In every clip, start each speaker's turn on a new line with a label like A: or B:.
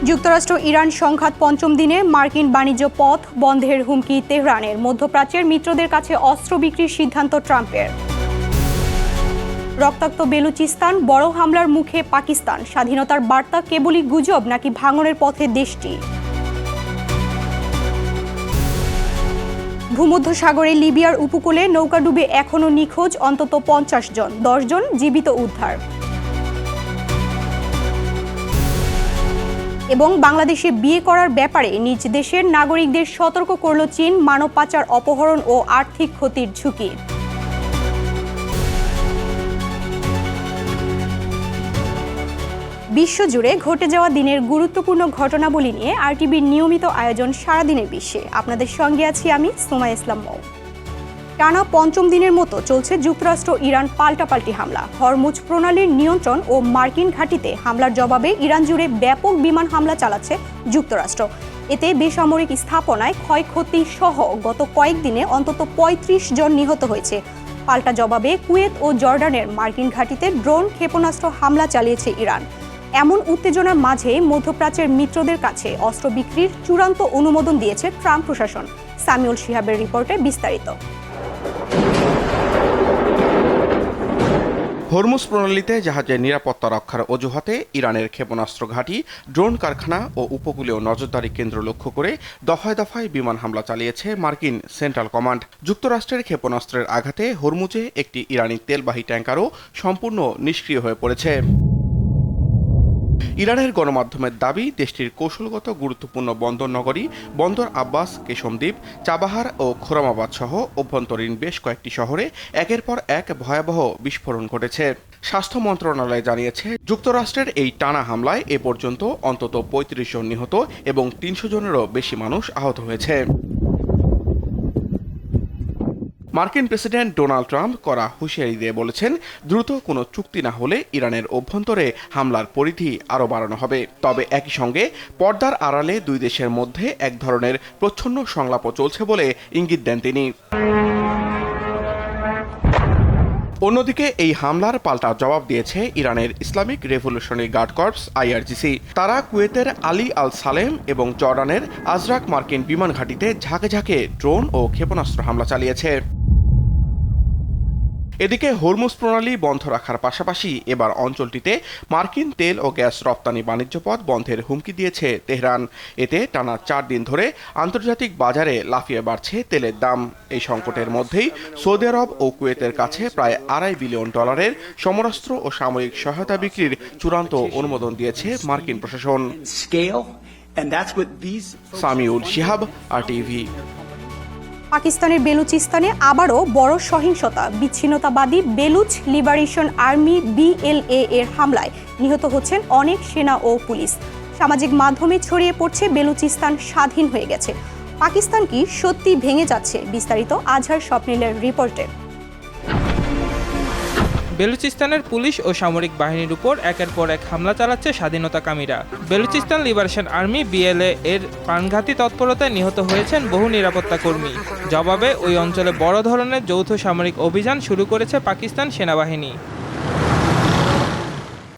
A: যুক্তরাষ্ট্র ইরান সংঘাত পঞ্চম দিনে মার্কিন বাণিজ্য পথ বন্ধের হুমকি তেহরানের। মধ্যপ্রাচ্যের মিত্রদের কাছে অস্ত্র বিক্রির সিদ্ধান্ত ট্রাম্পের। রক্তাক্ত বেলুচিস্তান, বড় হামলার মুখে পাকিস্তান। স্বাধীনতার বার্তা কেবলই গুজব নাকি ভাঙনের পথে দেশটি? ভূমধ্যসাগরে লিবিয়ার উপকূলে নৌকাডুবে এখনও নিখোঁজ অন্তত ৫০ জন, ১০ জন জীবিত উদ্ধার। এবং বাংলাদেশে বিয়ে করার ব্যাপারে নিজ দেশের নাগরিকদের সতর্ক করল চীন। মানব পাচার, অপহরণ ও আর্থিক ক্ষতির ঝুঁকি। বিশ্বজুড়ে ঘটে যাওয়া দিনের গুরুত্বপূর্ণ ঘটনাবলী নিয়ে আরটিভির নিয়মিত আয়োজন সারাদিনের বিশ্বে। আপনাদের সঙ্গে আছি আমি সুমাইয়া ইসলাম মৌ। টানা পঞ্চম দিনের মতো চলছে যুক্তরাষ্ট্র ইরান পাল্টাপাল্টি হামলা। হরমুজ প্রণালীর নিয়ন্ত্রণ ও মার্কিন ঘাঁটিতে হামলার জবাবে ইরান জুড়ে ব্যাপক বিমান হামলা চালাচ্ছে যুক্তরাষ্ট্র। এতে বেসামরিক স্থাপনায় ক্ষয়ক্ষতি সহ গত কয়েকদিনে অন্তত ৩৫ জন নিহত হয়েছে। পাল্টা জবাবে কুয়েত ও জর্ডানের মার্কিন ঘাঁটিতে ড্রোন ক্ষেপণাস্ত্র হামলা চালিয়েছে ইরান। এমন উত্তেজনার মাঝে মধ্যপ্রাচ্যের মিত্রদের কাছে অস্ত্র বিক্রির চূড়ান্ত অনুমোদন দিয়েছে ট্রাম্প প্রশাসন। সামিউল শিহাবের রিপোর্টে বিস্তারিত।
B: হরমুজ প্রণালীতে জাহাজের নিরাপত্তা রক্ষার অজুহাতে ইরানের ক্ষেপণাস্ত্র ঘাঁটি, ড্রোন কারখানা ও উপকূলীয় নজরদারি কেন্দ্র লক্ষ্য করে দফায় দফায় বিমান হামলা চালিয়েছে মার্কিন সেন্ট্রাল কমান্ড। যুক্তরাষ্ট্রের ক্ষেপণাস্ত্রের আঘাতে হরমুজে একটি ইরানি তেলবাহী ট্যাঙ্কারও সম্পূর্ণ নিষ্ক্রিয় হয়ে পড়েছে। ইরানের গণমাধ্যমের দাবি, দেশটির কৌশলগত গুরুত্বপূর্ণ বন্দর নগরী বন্দর আব্বাস, কেশমদ্বীপ, চাবাহার ও খোরামাবাদ সহ অভ্যন্তরীণ বেশ কয়েকটি শহরে একের পর এক ভয়াবহ বিস্ফোরণ ঘটেছে। স্বাস্থ্য মন্ত্রণালয় জানিয়েছে, যুক্তরাষ্ট্রের এই টানা হামলায় এ পর্যন্ত অন্তত ৩৫ জন নিহত এবং ৩০০ জনেরও বেশি মানুষ আহত হয়েছে। মার্কিন প্রেসিডেন্ট ডোনাল্ড ট্রাম্প কড়া হুঁশিয়ারি দিয়ে বলেছেন, দ্রুত কোনো চুক্তি না হলে ইরানের অভ্যন্তরে হামলার পরিধি আরও বাড়ানো হবে। তবে একই সঙ্গে পর্দার আড়ালে দুই দেশের মধ্যে এক ধরনের প্রচ্ছন্ন সংলাপও চলছে বলে ইঙ্গিত দেন তিনি। অন্যদিকে এই হামলার পাল্টা জবাব দিয়েছে ইরানের Islamic Revolutionary Guard Corps IRGC। তারা কুয়েতের আলী আল সালেম এবং জর্ডানের আজরাক মার্কিন বিমান ঘাঁটিতে ঝাঁকে ঝাঁকে ড্রোন ও ক্ষেপণাস্ত্র হামলা চালিয়েছে। এদিকে হরমুজ প্রণালী বন্ধ রাখার পাশাপাশি এবার অঞ্চলটিতে মার্কিন তেল ও গ্যাস রপ্তানি বাণিজ্য পথ বন্ধের হুমকি দিয়েছে তেহরান। এতে টানা 4 দিন ধরে আন্তর্জাতিক বাজারে লাফিয়ে বাড়ছে তেলের দাম। এই সংকটের মধ্যেই সৌদি আরব ও কুয়েতের কাছে প্রায় $2.5 বিলিয়ন সমরাস্ত্র ও সামরিক সহায়তা বিক্রির চূড়ান্ত অনুমোদন দিয়েছে মার্কিন প্রশাসন। সামিউল শিহাব, RTV।
A: পাকিস্তানের বেলুচিস্তানে আবারও বড় সহিংসতা। বিচ্ছিন্নতাবাদী বেলুচ লিবারেশন আর্মি BLA এর হামলায় নিহত হচ্ছেন অনেক সেনা ও পুলিশ। সামাজিক মাধ্যমে ছড়িয়ে পড়ছে বেলুচিস্তান স্বাধীন হয়ে গেছে। পাকিস্তান কি সত্যি ভেঙে যাচ্ছে? বিস্তারিত আজহার স্বপ্নিলের রিপোর্টে।
C: বেলুচিস্তানের পুলিশ ও সামরিক বাহিনীর উপর একের পর এক হামলা চালাচ্ছে স্বাধীনতাকামীরা। বেলুচিস্তান লিবারেশন আর্মি BLA এর প্রাণঘাতী তৎপরতায় নিহত হয়েছেন বহু নিরাপত্তা কর্মী। জবাবে ওই অঞ্চলে বড় ধরনের যৌথ সামরিক অভিযান শুরু করেছে পাকিস্তান সেনাবাহিনী।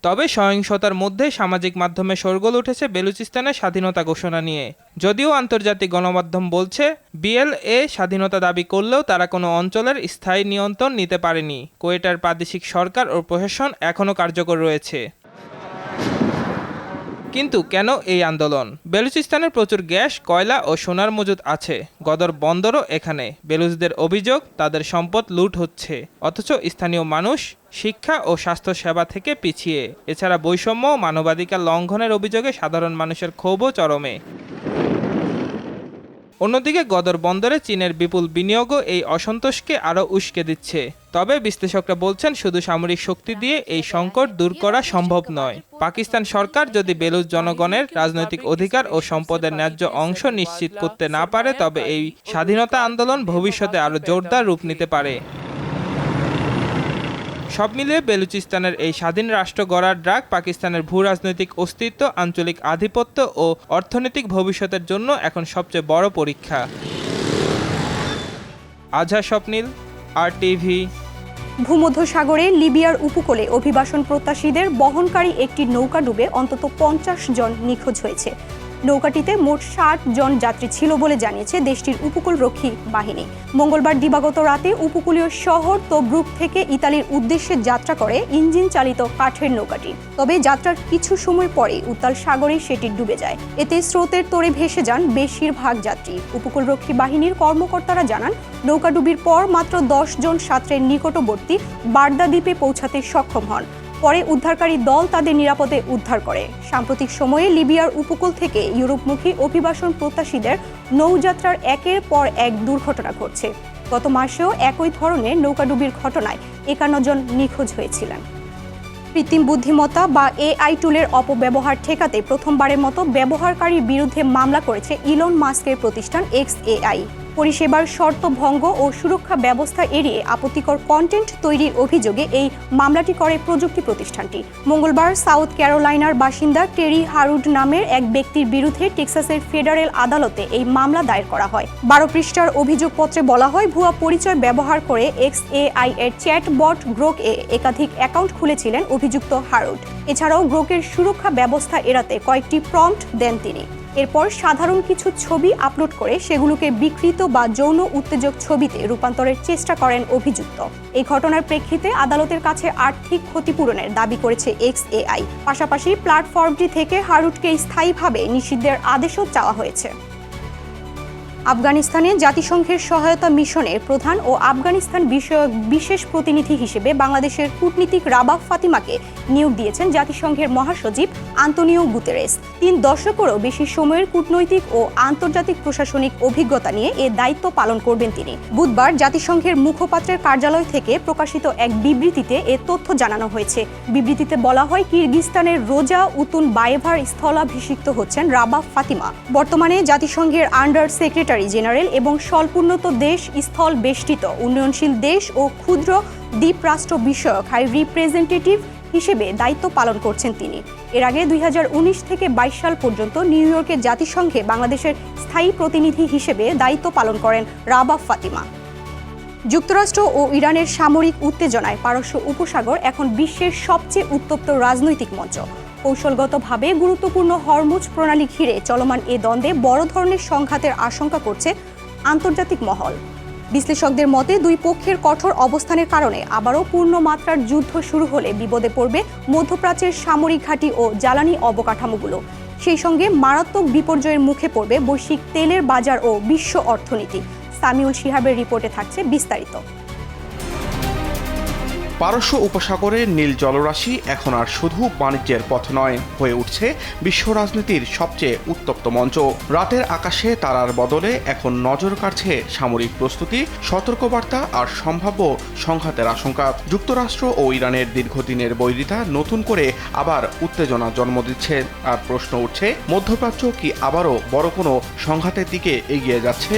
C: তবে সহিংসতার মধ্যে সামাজিক মাধ্যমে শোরগোল উঠেছে বেলুচিস্তানের স্বাধীনতা ঘোষণা নিয়ে। যদিও আন্তর্জাতিক গণমাধ্যম বলছে, BLA স্বাধীনতা দাবি করলেও তারা কোনো অঞ্চলের স্থায়ী নিয়ন্ত্রণ নিতে পারেনি। কোয়েটার প্রাদেশিক সরকার ও প্রশাসন এখনও কার্যকর রয়েছে। কিন্তু কেন এই আন্দোলন? বেলুচিস্তানের প্রচুর গ্যাস, কয়লা ও সোনার মজুদ আছে। গদর বন্দরও এখানে। বেলুচদের অভিযোগ, তাদের সম্পদ লুট হচ্ছে, অথচ স্থানীয় মানুষ শিক্ষা ও স্বাস্থ্য সেবা থেকে পিছিয়ে। এছাড়া বৈষম্য ও মানবাধিকার লঙ্ঘনের অভিযোগে সাধারণ মানুষের ক্ষোভও চরমে। অন্যদিকে গদর বন্দরে চীনের বিপুল বিনিয়োগও এই অসন্তোষকে আরও উস্কে দিচ্ছে। তবে বিশ্লেষকরা বলছেন, শুধু সামরিক শক্তি দিয়ে এই সংকট দূর করা সম্ভব নয়। পাকিস্তান সরকার যদি বেলুচ জনগণের রাজনৈতিক অধিকার ও সম্পদের ন্যায্য অংশ নিশ্চিত করতে না পারে, তবে এই স্বাধীনতা আন্দোলন ভবিষ্যতে আরও জোরদার রূপ নিতে পারে। সব মিলিয়ে বেলুচিস্তানের এই স্বাধীন রাষ্ট্র গড়ার ডাক পাকিস্তানের ভূ-রাজনৈতিক অস্তিত্ব, আঞ্চলিক আধিপত্য ও অর্থনৈতিক ভবিষ্যতের জন্য এখন সবচেয়ে বড় পরীক্ষা। আজহার স্বপ্নিল, RTV।
A: ভূমধ্যসাগরে লিবিয়ার উপকূলে অভিবাসন প্রত্যাশীদের বহনকারী একটি নৌকা ডুবে অন্তত 50 জন নিখোঁজ হয়েছে। নৌকাটিতে মোট 60 জন যাত্রী ছিল বলে জানিয়েছে দেশটির উপকূলরক্ষী বাহিনী। মঙ্গলবার দিবাগত রাতে উপকূলীয় শহর তব্রুক থেকে ইতালির উদ্দেশ্যে যাত্রা করে ইঞ্জিন চালিত কাঠের নৌকাটি। তবে যাত্রার কিছু সময় পরে উত্তাল সাগরে সেটি ডুবে যায়। এতে স্রোতের তোড়ে ভেসে যান বেশিরভাগ যাত্রী। উপকূলরক্ষী বাহিনীর কর্মকর্তারা জানান, নৌকাডুবির পর মাত্র 10 জন সাঁতরের নিকটবর্তী বার্দা দ্বীপে পৌঁছাতে সক্ষম হন। পরে উদ্ধারকারী দল তাদের নিরাপদে উদ্ধার করে। সাম্প্রতিক সময়ে লিবিয়ার উপকূল থেকে ইউরোপমুখী অভিবাসন প্রত্যাশীদের নৌযাত্রার একের পর এক দুর্ঘটনা ঘটছে। গত মাসেও একই ধরনের নৌকাডুবির ঘটনায় 51 জন নিখোঁজ হয়েছিলেন। কৃত্রিম বুদ্ধিমত্তা বা AI টুলের অপব্যবহার ঠেকাতে প্রথমবারের মতো ব্যবহারকারীর বিরুদ্ধে মামলা করেছে ইলন মাস্কের প্রতিষ্ঠান XAI। পরিষেবার শর্ত ভঙ্গ ও সুরক্ষা ব্যবস্থা এড়িয়ে আপত্তিকর কন্টেন্ট তৈরির অভিযোগে এই মামলাটি করে প্রযুক্তি প্রতিষ্ঠানটি। মঙ্গলবার সাউথ ক্যারোলাইনার বাসিন্দা টেরি হারুড নামের এক ব্যক্তির বিরুদ্ধে টেক্সাসের ফেডারেল আদালতে এই মামলা দায়ের করা হয়। 12 পৃষ্ঠার অভিযোগপত্রে বলা হয়, ভুয়া পরিচয় ব্যবহার করে XAI এর চ্যাটবট গ্রোক-এ একাধিক অ্যাকাউন্ট খুলেছিলেন অভিযুক্ত হারুড। এছাড়াও গ্রোকের সুরক্ষা ব্যবস্থা এড়াতে কয়েকটি প্রম্পট দেন তিনি। এরপর সাধারণ কিছু ছবি আপলোড করে সেগুলোকে বিকৃত বা যৌন উত্তেজক ছবিতে রূপান্তরের চেষ্টা করেন অভিযুক্ত। এই ঘটনার প্রেক্ষিতে আদালতের কাছে আর্থিক ক্ষতিপূরণের দাবি করেছে XAI। পাশাপাশি প্ল্যাটফর্মটি থেকে হারুডকে স্থায়ীভাবে নিষিদ্ধের আদেশও চাওয়া হয়েছে। আফগানিস্তানে জাতিসংঘের সহায়তা মিশনের প্রধান ও আফগানিস্তান বিষয়ক বিশেষ প্রতিনিধি হিসেবে বাংলাদেশের কূটনীতিক রাবাহ ফাতিমাকে নিয়োগ দিয়েছেন জাতিসংঘের মহাসচিব আন্তোনিও গুতেরেস। 3 দশকেরও বেশি সময়ের কূটনৈতিক ও আন্তর্জাতিক প্রশাসনিক অভিজ্ঞতা নিয়ে এ দায়িত্ব পালন করবেন তিনি। বুধবার জাতিসংঘের মুখপাত্রের কার্যালয় থেকে প্রকাশিত এক বিবৃতিতে এ তথ্য জানানো হয়েছে। বিবৃতিতে বলা হয়, কিরগিজস্তানের রোজা উতুন বায়েভার স্থলাভিষিক্ত হচ্ছেন রাবাহ ফাতিমা। বর্তমানে জাতিসংঘের আন্ডার সেক্রেটারি জেনারেল এবং স্বল্পোন্নত দেশ, স্থল বেষ্টিত উন্নয়নশীল দেশ ও ক্ষুদ্র দ্বীপরাষ্ট্র বিষয়ক হাই রিপ্রেজেন্টেটিভ হিসেবে দায়িত্ব পালন করছেন তিনি। এর আগে 2019 থেকে 22 সাল পর্যন্ত নিউ ইয়র্কে জাতিসংঘে বাংলাদেশের স্থায়ী প্রতিনিধি হিসেবে দায়িত্ব পালন করেন রাবাহ ফাতিমা। যুক্তরাষ্ট্র ও ইরানের সামরিক উত্তেজনায় পারস্য উপসাগর এখন বিশ্বের সবচেয়ে উত্তপ্ত রাজনৈতিক মঞ্চ। কৌশলগতভাবে গুরুত্বপূর্ণ হরমুজ প্রণালী ঘিরে চলমান এ দ্বন্দ্বে বড় ধরনের সংঘাতের আশঙ্কা করছে আন্তর্জাতিক মহল। বিশ্লেষকদের মতে, দুই পক্ষের কঠোর অবস্থানের কারণে আবারও পূর্ণমাত্রার যুদ্ধ শুরু হলে বিপদে পড়বে মধ্যপ্রাচ্যের সামরিক ঘাঁটি ও জ্বালানি অবকাঠামোগুলো। সেই সঙ্গে মারাত্মক বিপর্যয়ের মুখে পড়বে বৈশ্বিক তেলের বাজার ও বিশ্ব অর্থনীতি। সামিউল শিহাবের রিপোর্টে থাকছে বিস্তারিত।
B: পারস্য উপসাগরের নীল জলরাশি এখন আর শুধু বাণিজ্যের পথ নয়, হয়ে উঠছে বিশ্ব রাজনীতির সবচেয়ে উত্তপ্ত মঞ্চ। রাতের আকাশে তারার বদলে এখন নজর কাড়ছে সামরিক প্রস্তুতি, সতর্কবার্তা আর সম্ভাব্য সংঘাতের আশঙ্কা। যুক্তরাষ্ট্র ও ইরানের দীর্ঘদিনের বৈরিতা নতুন করে আবার উত্তেজনা জন্ম দিচ্ছে। আর প্রশ্ন উঠছে, মধ্যপ্রাচ্য কি আবারও বড় কোনো সংঘাতের দিকে এগিয়ে যাচ্ছে?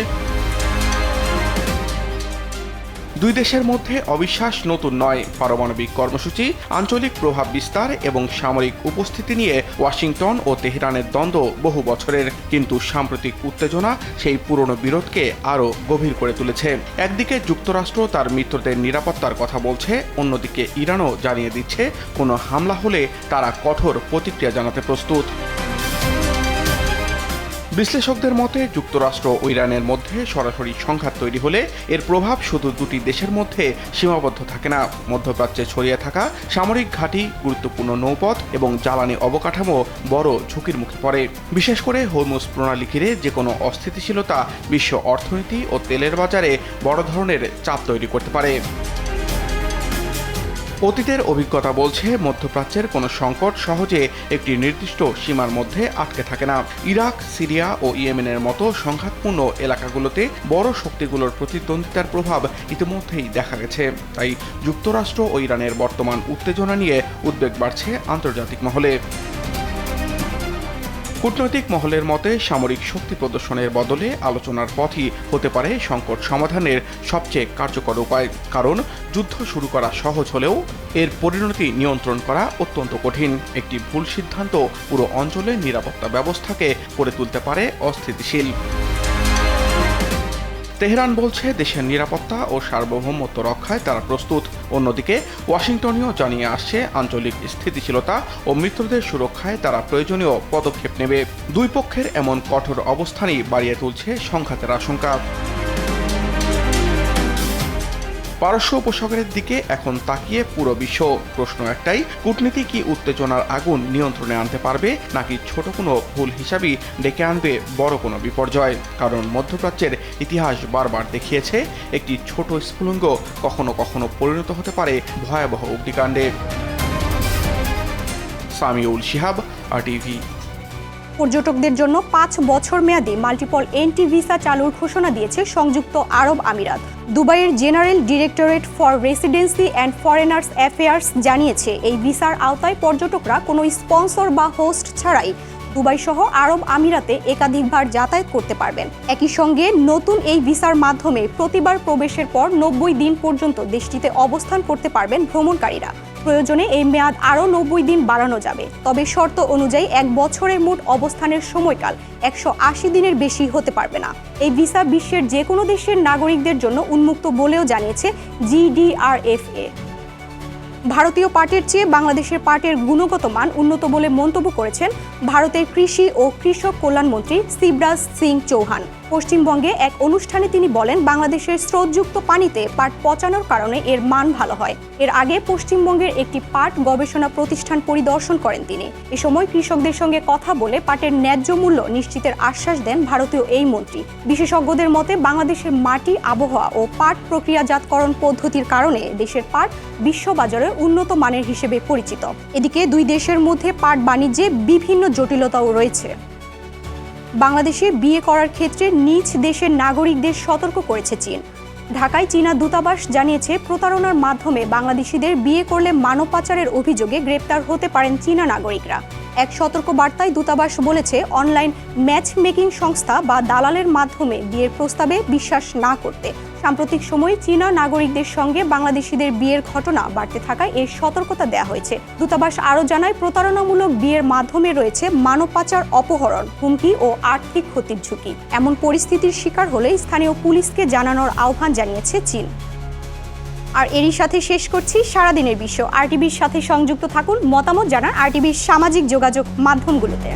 B: দুই দেশের মধ্যে অবিশ্বাস নতুন নয়। পারমাণবিক কর্মসূচি, আঞ্চলিক প্রভাব বিস্তার এবং সামরিক উপস্থিতি নিয়ে ওয়াশিংটন ও তেহরানের দ্বন্দ্ব বহু বছরের। কিন্তু সাম্প্রতিক উত্তেজনা সেই পুরনো বিরোধকে আরও গভীর করে তুলেছে। একদিকে যুক্তরাষ্ট্র তার মিত্রদের নিরাপত্তার কথা বলছে, অন্যদিকে ইরানও জানিয়ে দিচ্ছে কোনো হামলা হলে তারা কঠোর প্রতিক্রিয়া জানাতে প্রস্তুত। বিশ্লেষকদের মতে, যুক্তরাষ্ট্র ও ইরানের মধ্যে সরাসরি সংঘাত তৈরি হলে এর প্রভাব শুধু দুটি দেশের মধ্যে সীমাবদ্ধ থাকে না। মধ্যপ্রাচ্যে ছড়িয়ে থাকা সামরিক ঘাঁটি, গুরুত্বপূর্ণ নৌপথ এবং জ্বালানি অবকাঠামো বড় ঝুঁকির মুখে পড়ে। বিশেষ করে হরমুজ প্রণালী ঘিরে যে কোনো অস্থিতিশীলতা বিশ্ব অর্থনীতি ও তেলের বাজারে বড় ধরনের চাপ তৈরি করতে পারে। অতীতের অভিজ্ঞতা বলছে, মধ্যপ্রাচ্যের কোনো সংকট সহজে একটি নির্দিষ্ট সীমার মধ্যে আটকে থাকে না। ইরাক, সিরিয়া ও ইয়েমেনের মতো সংঘাতপূর্ণ এলাকাগুলোতে বড় শক্তিগুলোর প্রতিদ্বন্দ্বিতার প্রভাব ইতিমধ্যেই দেখা গেছে। তাই যুক্তরাষ্ট্র ও ইরানের বর্তমান উত্তেজনা নিয়ে উদ্বেগ বাড়ছে আন্তর্জাতিক মহলে। কূটনৈতিক মহলের মতে, সামরিক শক্তি প্রদর্শনের বদলে আলোচনার পথই হতে পারে সংকট সমাধানের সবচেয়ে কার্যকর উপায়। কারণ যুদ্ধ শুরু করা সহজ হলেও এর পরিণতি নিয়ন্ত্রণ করা অত্যন্ত কঠিন। একটি ভুল সিদ্ধান্ত পুরো অঞ্চলের নিরাপত্তা ব্যবস্থাকে করে তুলতে পারে অস্থিতিশীল। তেহরান বলছে দেশের নিরাপত্তা ও সার্বভৌমত্ব রক্ষায় তারা প্রস্তুত। অন্যদিকে ওয়াশিংটনেও জানিয়ে আসছে আঞ্চলিক স্থিতিশীলতা ও মিত্রদের সুরক্ষায় তারা প্রয়োজনীয় পদক্ষেপ নেবে। দুই পক্ষের এমন কঠোর অবস্থানই বাড়িয়ে তুলছে সংঘাতের আশঙ্কা। পারস্য উপসাগরের দিকে এখন তাকিয়ে পুরো বিশ্ব। প্রশ্ন একটাই, কূটনীতি কি উত্তেজনার আগুন নিয়ন্ত্রণে আনতে পারবে, নাকি ছোট কোনো ভুল হিসাবই ডেকে আনবে বড় কোনো বিপর্যয়? কারণ মধ্যপ্রাচ্যের ইতিহাস বারবার দেখিয়েছে একটি ছোট স্ফুলিঙ্গ কখনো কখনো পরিণত হতে পারে ভয়াবহ অগ্নিকাণ্ডে। সামিউল শিহাব, RTV।
A: পর্যটকদের জন্য 5 বছর মেয়াদী মাল্টিপল এন্ট্রি ভিসা চালুর ঘোষণা দিয়েছে সংযুক্ত আরব আমিরাত। দুবাইয়ের general directorate for residency and foreigners affairs জানিয়েছে, এই ভিসার আওতায় পর্যটকরা কোনো স্পন্সর বা হোস্ট ছাড়াই দুবাই সহ আরব আমিরাতে একাধিকবার যাতায়াত করতে পারবেন। একই সঙ্গে নতুন এই ভিসার মাধ্যমে প্রতিবার প্রবেশের পর 90 দিন পর্যন্ত দেশটিতে অবস্থান করতে পারবেন ভ্রমণকারীরা। প্রয়োজনে এই মেয়াদ আরও 90 দিন বাড়ানো যাবে, তবে শর্ত অনুযায়ী 1 বছরের মোট অবস্থানের সময়কাল 180 দিনের বেশি হতে পারবে না। এই ভিসা বিশ্বের যে কোনো দেশের নাগরিকদের জন্য উন্মুক্ত বলেও জানিয়েছে GDRFA। ভারতীয় পাটের চেয়ে বাংলাদেশের পাটের গুণগত মান উন্নত বলে মন্তব্য করেছেন ভারতের কৃষি ও কৃষক কল্যাণমন্ত্রী শিবরাজ সিং চৌহান। পশ্চিমবঙ্গে এক অনুষ্ঠানে তিনি বলেন, বাংলাদেশের স্রোতযুক্ত পানিতে পাট পচানোর কারণে এর মান ভালো হয়। এর আগে পশ্চিমবঙ্গের একটি পাট গবেষণা প্রতিষ্ঠান পরিদর্শন করেন তিনি। এ সময় কৃষকদের সঙ্গে কথা বলে পাটের ন্যায্য মূল্য নিশ্চিতের আশ্বাস দেন ভারতীয় এই মন্ত্রী। বিশেষজ্ঞদের মতে বাংলাদেশের মাটি, আবহাওয়া ও পাট প্রক্রিয়াজাতকরণ পদ্ধতির কারণে দেশের পাট বিশ্ববাজারে উন্নত মানের হিসেবে পরিচিত। এদিকে দুই দেশের মধ্যে পাট বাণিজ্যে বিভিন্ন জটিলতাও রয়েছে। বাংলাদেশে বিয়ে করার ক্ষেত্রে নিজ দেশের নাগরিকদের সতর্ক করেছে চীন। ঢাকায় চীনা দূতাবাস জানিয়েছে, প্রতারণার মাধ্যমে বাংলাদেশিদের বিয়ে করলে মানব পাচারের অভিযোগে গ্রেপ্তার হতে পারেন চীনা নাগরিকরা। এক সতর্ক বার্তায় দূতাবাস বলেছে, অনলাইন ম্যাচ মেকিং সংস্থা বা দালালের মাধ্যমে বিয়ের প্রস্তাবে বিশ্বাস না করতে। সাম্প্রতিক সময়ে চীনা নাগরিকদের সঙ্গে বাংলাদেশিদের বিয়ের ঘটনা বাড়তে থাকায় এর সতর্কতা দেওয়া হয়েছে। দূতাবাস আরও জানায়, প্রতারণামূলক বিয়ের মাধ্যমে রয়েছে মানব পাচার, অপহরণ, হুমকি ও আর্থিক ক্ষতির ঝুঁকি। এমন পরিস্থিতির শিকার হলে স্থানীয় পুলিশকে জানানোর আহ্বান জানিয়েছে চীন। আর এরই সাথে শেষ করছি সারাদিনের বিশ্ব। RTVর সাথে সংযুক্ত থাকুন, মতামত জানান RTVর সামাজিক যোগাযোগ মাধ্যমগুলোতে।